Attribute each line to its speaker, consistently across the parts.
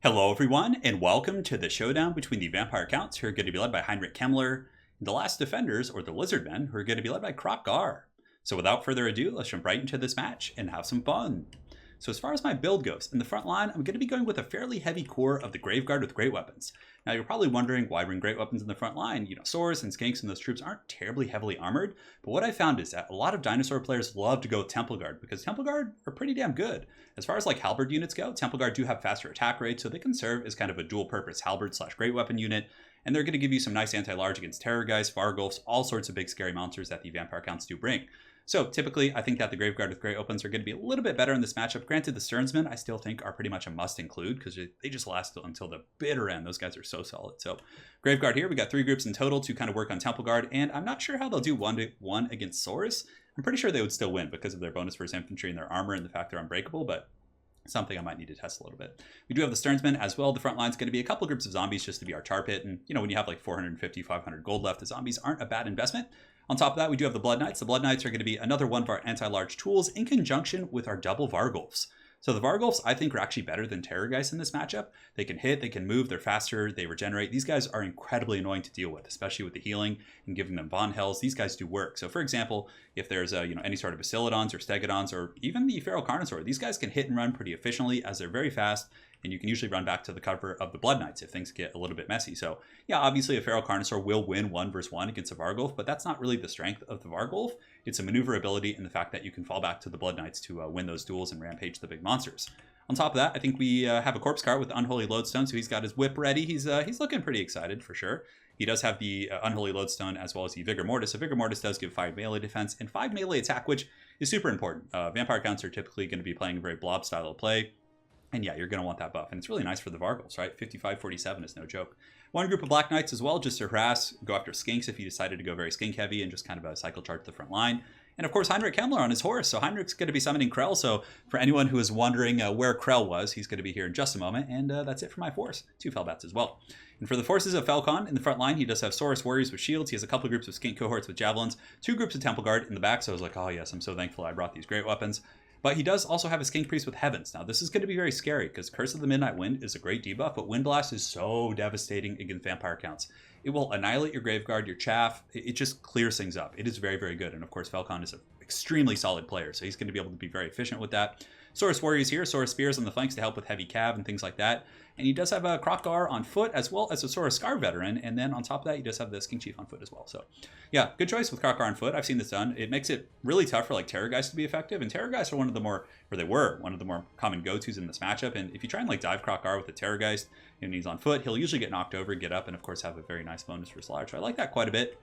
Speaker 1: Hello everyone, and welcome to the showdown between the Vampire Counts, who are going to be led by Heinrich Kemmler, and the Last Defenders, or the Lizardmen, who are going to be led by Kroq-Gar. So without further ado, let's jump right into this match and have some fun. So as far as my build goes, in the front line, I'm going to be going with a fairly heavy core of the Graveguard with great weapons. Now you're probably wondering why bring great weapons in the front line. You know, Saurus and Skinks and those troops aren't terribly heavily armored, but what I found is that a lot of dinosaur players love to go with Temple Guard because Temple Guard are pretty damn good. As far as like halberd units go, Temple Guard do have faster attack rates, so they can serve as kind of a dual purpose halberd slash great weapon unit, and they're going to give you some nice anti-large against Terrorgeist, VARGHULFs, all sorts of big scary monsters that the Vampire Counts do bring. So typically, I think that the Graveguard with great opens are going to be a little bit better in this matchup. Granted, the Sternsmen I still think are pretty much a must include because they just last until the bitter end. Those guys are so solid. So Graveguard here, we got 3 groups in total to kind of work on Temple Guard, and I'm not sure how they'll do 1-1 against Saurus. I'm pretty sure they would still win because of their bonus versus infantry and their armor and the fact they're unbreakable, but something I might need to test a little bit. We do have the Sternsmen as well. The front line's going to be a couple groups of zombies just to be our tar pit, and you know, when you have like 450, 500 gold left, the zombies aren't a bad investment. On top of that, we do have the Blood Knights. The Blood Knights are going to be another one of our anti-large tools in conjunction with our double VARGHULFs. So the VARGHULFs, I think, are actually better than Terrorgeist in this matchup. They can hit, they can move, they're faster, they regenerate. These guys are incredibly annoying to deal with, especially with the healing and giving them Von Hells. These guys do work. So for example, if there's any sort of Bastiladons or Stegodons or even the Feral Carnosaur, these guys can hit and run pretty efficiently as they're very fast, and you can usually run back to the cover of the Blood Knights if things get a little bit messy. So yeah, obviously a Feral Carnosaur will win 1 versus 1 against a VARGHULF, but that's not really the strength of the VARGHULF. It's a maneuverability and the fact that you can fall back to the Blood Knights to win those duels and rampage the big monsters. On top of that, I think we have a Corpse Cart with the Unholy Lodestone, so he's got his whip ready. He's looking pretty excited for sure. He does have the Unholy Lodestone as well as the Vigor Mortis. So Vigor Mortis does give 5 melee defense and 5 melee attack, which is super important. Vampire Counts are typically going to be playing a very blob style of play. And yeah, you're going to want that buff. And it's really nice for the VARGHULFs, right? 55-47 is no joke. One group of Black Knights as well, just to harass, go after Skinks if you decided to go very skink heavy and just kind of a cycle charge the front line. And of course, Heinrich Kemmler on his horse. So Heinrich's going to be summoning Krell. So for anyone who is wondering where Krell was, he's going to be here in just a moment. And that's it for my force. 2 Felbats as well. And for the forces of Falcon in the front line, he does have Saurus Warriors with shields. He has a couple of groups of Skink cohorts with javelins, 2 groups of Temple Guard in the back. So I was like, oh yes, I'm so thankful I brought these great weapons. But he does also have a Skink Priest with Heavens. Now, this is going to be very scary because Curse of the Midnight Wind is a great debuff, but Wind Blast is so devastating against Vampire Counts. It will annihilate your Graveguard, your Chaff. It just clears things up. It is very, very good. And of course, Falcon is an extremely solid player, so he's going to be able to be very efficient with that. Saurus Warriors here, Saurus Spears on the flanks to help with heavy cav and things like that. And he does have a Kroq-Gar on foot as well as a Saurus Scar veteran. And then on top of that, he does have the Skink Chief on foot as well. So yeah, good choice with Kroq-Gar on foot. I've seen this done. It makes it really tough for like Terrorgeist to be effective. And Terrorgeist are one of the more common go-tos in this matchup. And if you try and like dive Kroq-Gar with the Terrorgeist and he's on foot, he'll usually get knocked over, get up, and of course have a very nice bonus for Sludge. So I like that quite a bit.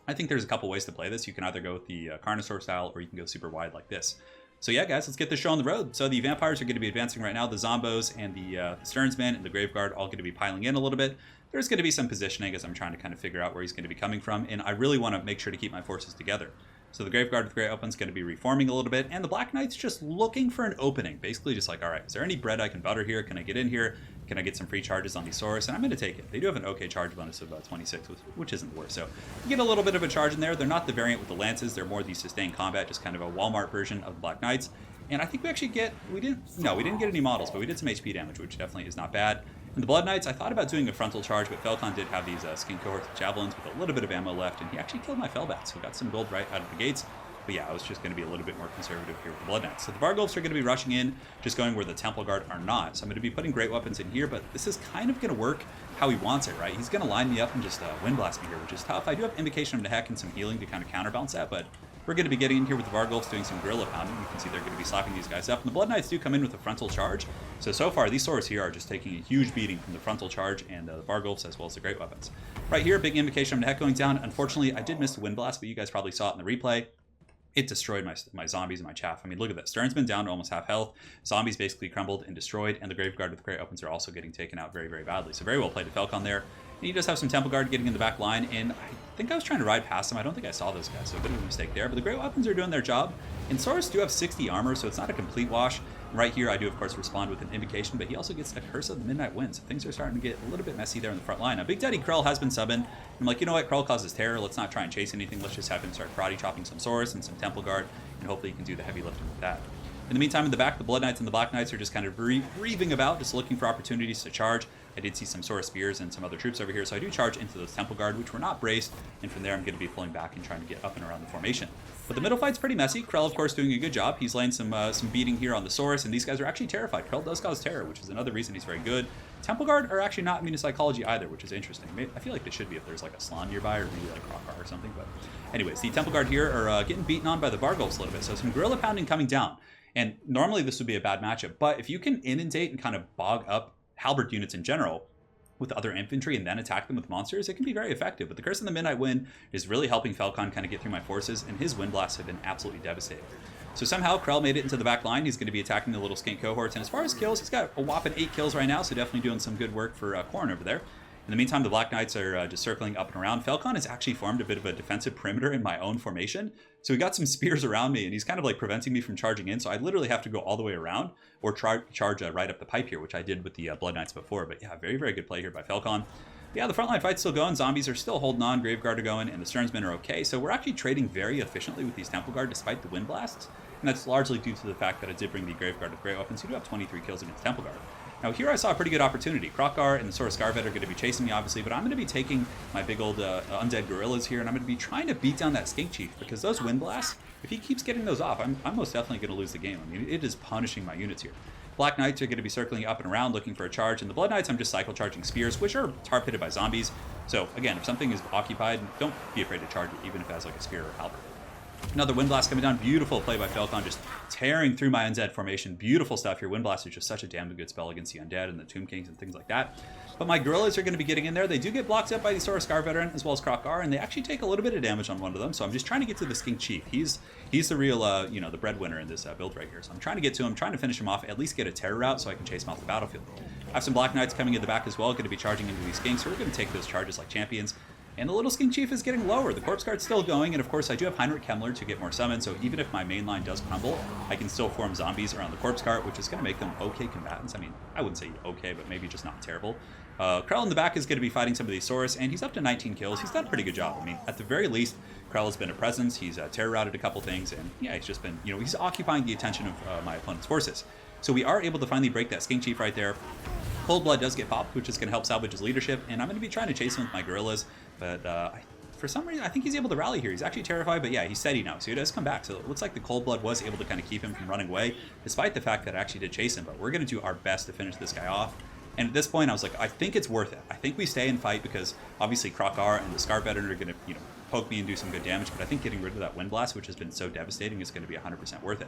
Speaker 1: I think there's a couple ways to play this. You can either go with the Carnosaur style or you can go super wide like this. So yeah, guys, let's get this show on the road. So the Vampires are going to be advancing right now. The Zombos and the Sternsmen and the Graveguard all going to be piling in a little bit. There's going to be some positioning as I'm trying to kind of figure out where he's going to be coming from. And I really want to make sure to keep my forces together. So the Graveguard with Great Open is going to be reforming a little bit. And the Black Knight's just looking for an opening. Basically just like, all right, is there any bread I can butter here? Can I get in here? Can I get some free charges on the Saurus? And I'm going to take it. They do have an okay charge bonus of 26, which isn't the worst. So you get a little bit of a charge in there. They're not the variant with the Lances. They're more the sustained combat, just kind of a Walmart version of the Black Knights. And I think we actually we didn't get any models, but we did some HP damage, which definitely is not bad. And the Blood Knights, I thought about doing a frontal charge, but Falcon did have these Skink cohorts with javelins with a little bit of ammo left, and he actually killed my Felbats, so got some gold right out of the gates. But yeah, I was just going to be a little bit more conservative here with the Blood Knights. So the VARGHULFs are going to be rushing in, just going where the Temple Guard are not. So I'm going to be putting great weapons in here, but this is kind of going to work how he wants it, right? He's going to line me up and just Wind Blast me here, which is tough. I do have Invocation of Nehek and some healing to kind of counterbalance that, but we're going to be getting in here with the VARGHULFs doing some guerrilla pounding. You can see they're going to be slapping these guys up. And the Blood Knights do come in with a frontal charge. So far, these Saurus here are just taking a huge beating from the frontal charge and the VARGHULFs as well as the great weapons. Right here, big Invocation of Nehek going down. Unfortunately, I did miss the Wind Blast, but you guys probably saw it in the replay. It destroyed my zombies and my chaff. I mean, look at that. Sternsmen down to almost half health. Zombies basically crumbled and destroyed, and the Graveguard with great opens are also getting taken out very, very badly. So very well played to Falcon there. And he does have some Temple Guard getting in the back line, and I think I was trying to ride past him. I don't think I saw those guys, so a bit of a mistake there. But the great weapons are doing their job. And Saurus do have 60 armor, so it's not a complete wash. And right here, I do, of course, respond with an Invocation, but he also gets a Curse of the Midnight Wind, so things are starting to get a little bit messy there in the front line. Now, Big Daddy Krell has been summoned. I'm like, you know what? Krell causes terror. Let's not try and chase anything. Let's just have him start karate chopping some Saurus and some Temple Guard, and hopefully he can do the heavy lifting with that. In the meantime, in the back, the Blood Knights and the Black Knights are just kind of reaving about, just looking for opportunities to charge. I did see some Saurus Spears and some other troops over here, so I do charge into those Temple Guard, which were not braced, and from there I'm going to be pulling back and trying to get up and around the formation. But the middle fight's pretty messy. Krell, of course, doing a good job. He's laying some beating here on the Saurus, and these guys are actually terrified. Krell does cause terror, which is another reason he's very good. Temple Guard are actually not immune to psychology either, which is interesting. I feel like they should be if there's like a Slon nearby, or maybe like Crockar or something. But anyways, the Temple Guard here are getting beaten on by the VARGHULFs a little bit, so some guerrilla pounding coming down. And normally this would be a bad matchup, but if you can inundate and kind of bog up halberd units in general with other infantry and then attack them with monsters, it can be very effective. But the Curse of the Midnight Wind is really helping Falcon kind of get through my forces, and his wind blasts have been absolutely devastating. So somehow Krell made it into the back line. He's going to be attacking the little skink cohorts, and as far as kills, he's got a whopping 8 kills right now, so definitely doing some good work for Corrin over there. In the meantime, the Black Knights are just circling up and around. Falcon has actually formed a bit of a defensive perimeter in my own formation. So he got some spears around me, and he's kind of like preventing me from charging in. So I literally have to go all the way around or charge right up the pipe here, which I did with the Blood Knights before. But yeah, very, very good play here by Falcon. But yeah, the frontline fight's still going. Zombies are still holding on. Graveguard are going, and the Sternsmen are okay. So we're actually trading very efficiently with these Temple Guard despite the wind blasts. And that's largely due to the fact that I did bring the Graveguard with great weapons. You do have 23 kills against Temple Guard. Now here I saw a pretty good opportunity. Crockar and the Saurus Scarvet are going to be chasing me, obviously, but I'm going to be taking my big old undead gorillas here, and I'm going to be trying to beat down that Skink Chief, because those wind blasts, if he keeps getting those off, I'm most definitely going to lose the game. I mean, it is punishing my units here. Black Knights are going to be circling up and around looking for a charge, and the Blood Knights I'm just cycle charging spears, which are tar pitted by zombies. So again, if something is occupied, don't be afraid to charge it, even if it has like a spear or a halberd. Another Wind Blast coming down. Beautiful play by Falcon, just tearing through my Undead formation. Beautiful stuff here. Wind Blast is just such a damn good spell against the Undead and the Tomb Kings and things like that. But my Gorillas are going to be getting in there. They do get blocked up by the Saurus Scar Veteran as well as Crockar, and they actually take a little bit of damage on one of them. So I'm just trying to get to the Skink Chief. He's the real, you know, the breadwinner in this build right here. So I'm trying to get to him, trying to finish him off, at least get a terror out so I can chase him off the battlefield. I have some Black Knights coming in the back as well, going to be charging into these Skinks, so we're going to take those charges like champions. And the little Skink Chief is getting lower. The Corpse Guard's still going, and of course I do have Heinrich Kemmler to get more summons, so even if my main line does crumble, I can still form zombies around the Corpse Guard, which is going to make them okay combatants. I mean, I wouldn't say okay, but maybe just not terrible. Krell in the back is going to be fighting some of these Saurus, and he's up to 19 kills. He's done a pretty good job. I mean, at the very least, Krell has been a presence. He's terror routed a couple things, and yeah, he's just been, you know, he's occupying the attention of my opponent's forces. So we are able to finally break that Skink Chief right there. Cold Blood does get popped, which is going to help salvage his leadership, and I'm going to be trying to chase him with my Gorillas, but for some reason, I think he's able to rally here. He's actually terrified, but yeah, he's steady now, so he does come back. So it looks like the Cold Blood was able to kind of keep him from running away, despite the fact that I actually did chase him, but we're going to do our best to finish this guy off. And at this point, I was like, I think it's worth it. I think we stay and fight because obviously Crockar and the Scar Veteran are going to, you know, poke me and do some good damage, but I think getting rid of that Wind Blast, which has been so devastating, is going to be 100% worth it.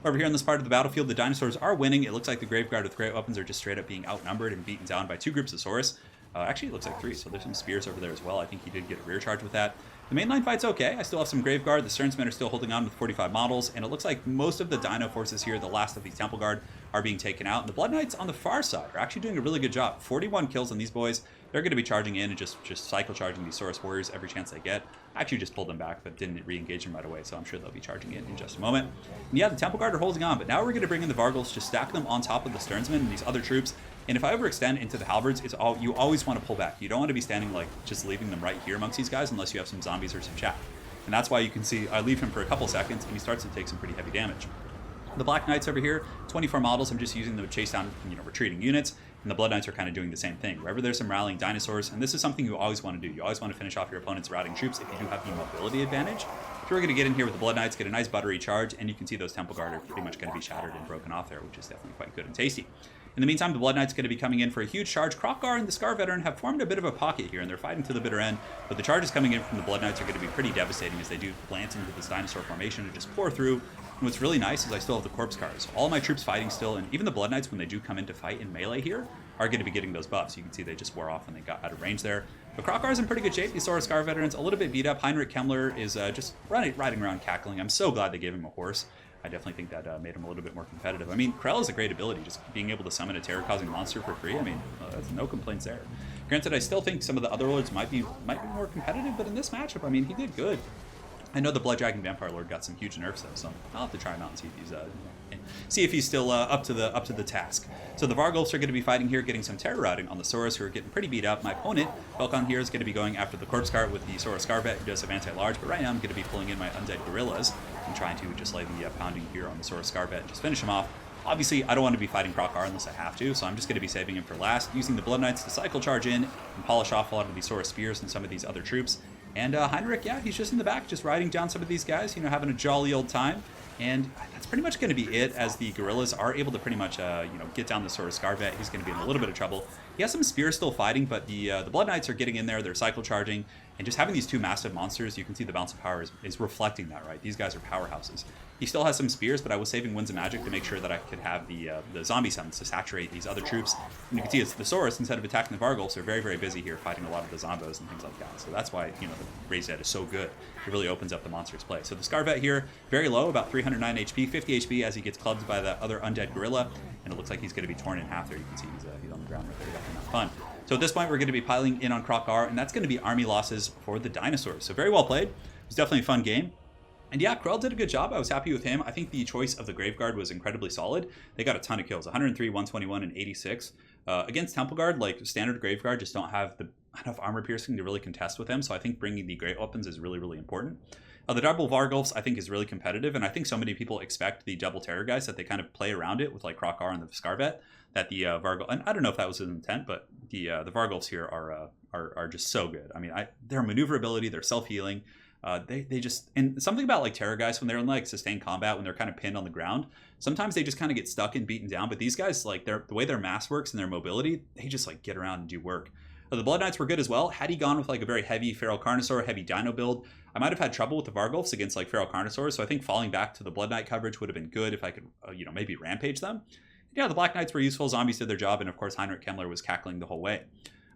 Speaker 1: Over here on this part of the battlefield, the dinosaurs are winning. It looks like the Graveguard with great weapons are just straight up being outnumbered and beaten down by two groups of Saurus. Actually, it looks like 3, so there's some spears over there as well. I think he did get a rear charge with that. The mainline fight's okay. I still have some Graveguard. The Sternsmen are still holding on with 45 models, and it looks like most of the Dino forces here, the last of these Temple Guard, are being taken out. And the Blood Knights on the far side are actually doing a really good job. 41 kills on these boys. They're going to be charging in and just cycle charging these Saurus Warriors every chance they get. I actually just pulled them back, but didn't re-engage them right away, so I'm sure they'll be charging in just a moment. And yeah, the Temple Guard are holding on, but now we're going to bring in the VARGHULFs, just stack them on top of the Sternsmen and these other troops. And if I overextend into the halberds, you always want to pull back. You don't want to be standing like just leaving them right here amongst these guys unless you have some zombies or some chaff. And that's why you can see I leave him for a couple seconds and he starts to take some pretty heavy damage. The Black Knights over here, 24 models, I'm just using them to chase down, you know, retreating units. And the Blood Knights are kind of doing the same thing. Wherever there's some rallying dinosaurs, and this is something you always want to do. You always want to finish off your opponent's routing troops if you do have the mobility advantage. So we're going to get in here with the Blood Knights, get a nice buttery charge, and you can see those Temple Guard are pretty much going to be shattered and broken off there, which is definitely quite good and tasty. In the meantime, the Blood Knight's going to be coming in for a huge charge. Crockar and the Scar Veteran have formed a bit of a pocket here, and they're fighting to the bitter end, but the charges coming in from the Blood Knights are going to be pretty devastating as they do glance into this dinosaur formation and just pour through. And what's really nice is I still have the Corpse Guards. All my troops fighting still, and even the Blood Knights, when they do come in to fight in melee here, are going to be getting those buffs. You can see they just wore off when they got out of range there. But Crockar's in pretty good shape. These Saurus Scar Veterans a little bit beat up. Heinrich Kemmler is just riding around cackling. I'm so glad they gave him a horse. I definitely think that made him a little bit more competitive. I mean, Krell is a great ability, just being able to summon a terror-causing monster for free. I mean, that's no complaints there. Granted, I still think some of the other lords might be more competitive, but in this matchup, I mean, he did good. I know the Blood Dragon Vampire Lord got some huge nerfs though, so I'll have to try him out and see if he's still up to the task. So the VARGHULFs are going to be fighting here, getting some terror routing on the Saurus, who are getting pretty beat up. My opponent, Falcon here, is going to be going after the Corpse Guard with the Saurus Scarvet, who does have anti-large, but right now I'm going to be pulling in my Undead Gorillas. and trying to just lay the pounding here on the Saurus Scarvet and just finish him off. Obviously, I don't want to be fighting Krokgar unless I have to, so I'm just going to be saving him for last, using the Blood Knights to cycle charge in and polish off a lot of these Saurus Spears and some of these other troops. And Heinrich, yeah, he's just in the back, just riding down some of these guys, you know, having a jolly old time. And that's pretty much going to be it, as the guerrillas are able to pretty much, you know, get down the Saurus Scarvet. He's going to be in a little bit of trouble. He has some spears still fighting, but the Blood Knights are getting in there. They're cycle charging, and just having these two massive monsters, you can see the balance of power is reflecting that, right? These guys are powerhouses. He still has some spears, but I was saving Winds of Magic to make sure that I could have the zombie summons to saturate these other troops. And you can see it's the Saurus, instead of attacking the VARGHULFs, are very, very busy here fighting a lot of the Zombos and things like that. So that's why, you know, the Raised Dead is so good. It really opens up the monster's play. So the Scarvet here, very low, about 309 HP, 50 HP as he gets clubbed by the other undead gorilla. And it looks like he's going to be torn in half there. You can see he's on the ground right there. Definitely not fun. So at this point, we're going to be piling in on Krokgar, and that's going to be army losses for the dinosaurs. So very well played. It was definitely a fun game. And yeah, Krell did a good job. I was happy with him. I think the choice of the Graveguard was incredibly solid. They got a ton of kills, 103, 121, and 86. Against Temple Guard, like standard Graveguard, just don't have enough armor piercing to really contest with him. So I think bringing the great weapons is really, really important. The double VARGHULFs, I think, is really competitive. And I think so many people expect the double Terror guys that they kind of play around it with like Krokgar and the Scarvet, that the VARGHULF, and I don't know if that was his intent, but the VARGHULFs here are just so good. I mean, their maneuverability, their self-healing, they just, and something about like Terror guys when they're in like sustained combat, when they're kind of pinned on the ground, sometimes they just kind of get stuck and beaten down. But these guys, like the way their mass works and their mobility, they just like get around and do work. The Blood Knights were good as well. Had he gone with like a very heavy Feral Carnosaur, heavy Dino build, I might have had trouble with the VARGHULFs against like Feral Carnosaurs. So I think falling back to the Blood Knight coverage would have been good if I could, you know, maybe rampage them. Yeah, the Black Knights were useful. Zombies did their job, and of course Heinrich Kemmler was cackling the whole way.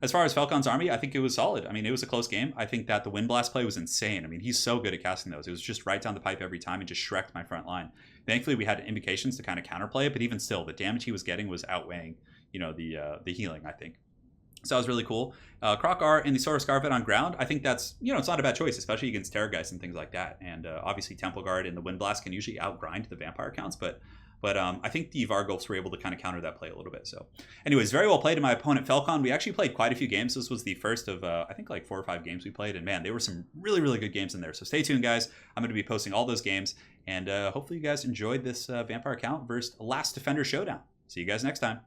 Speaker 1: As far as Falcon's army, I think it was solid. I mean, it was a close game. I think that the Wind Blast play was insane. I mean, he's so good at casting those. It was just right down the pipe every time and just shreked my front line. Thankfully, we had invocations to kind of counterplay it, but even still, the damage he was getting was outweighing, you know, the healing, I think. So that was really cool. Krokgar and the Saurus Scarvet on ground, I think that's, you know, it's not a bad choice, especially against Terrorgeist and things like that. And obviously Temple Guard and the Wind Blast can usually outgrind the vampire counts, but I think the VARGHULFs were able to kind of counter that play a little bit. So anyways, very well played to my opponent, Falcon. We actually played quite a few games. This was the first of, I think, like 4 or 5 games we played. And man, there were some really, really good games in there. So stay tuned, guys. I'm going to be posting all those games. And hopefully you guys enjoyed this Vampire Count versus Last Defender Showdown. See you guys next time.